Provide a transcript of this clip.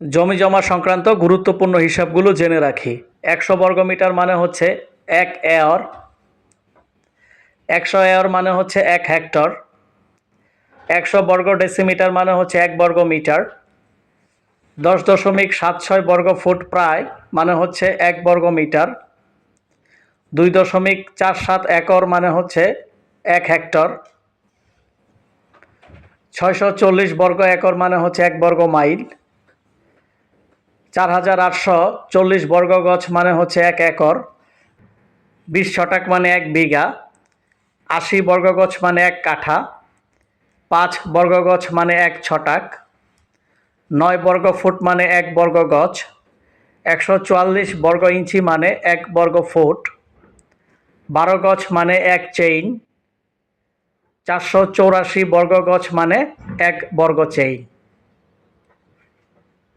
জমি জমা সংক্রান্ত গুরুত্বপূর্ণ হিসাবগুলো জেনে রাখি। ১০০ বর্গমিটার মানে হচ্ছে ১ একর। ১০০ একর মানে হচ্ছে ১ হেক্টর। ১০০ বর্গ ডেসিমিটার মানে হচ্ছে ১ বর্গ মিটার। ১০.৭৬ বর্গ ফুট প্রায় মানে হচ্ছে ১ বর্গ মিটার। ২.৪৭ একর মানে হচ্ছে ১ হেক্টর। ৬৪০ বর্গ একর মানে হচ্ছে ১ বর্গ মাইল। ৪৮৪০ বর্গ গজ মানে হচ্ছে ১ একর। ২০ ছটাক মানে ১ বিঘা। ৮০ বর্গ গজ মানে ১ কাঠা। ৫ বর্গ গজ মানে ১ ছটাক। ৯ বর্গ ফুট মানে ১ বর্গ গজ। ১৪৪ বর্গ ইঞ্চি মানে ১ বর্গ ফুট। ১২ গজ মানে ১ চেইন। ৪৮৪ বর্গ গজ মানে ১ বর্গ চেইন।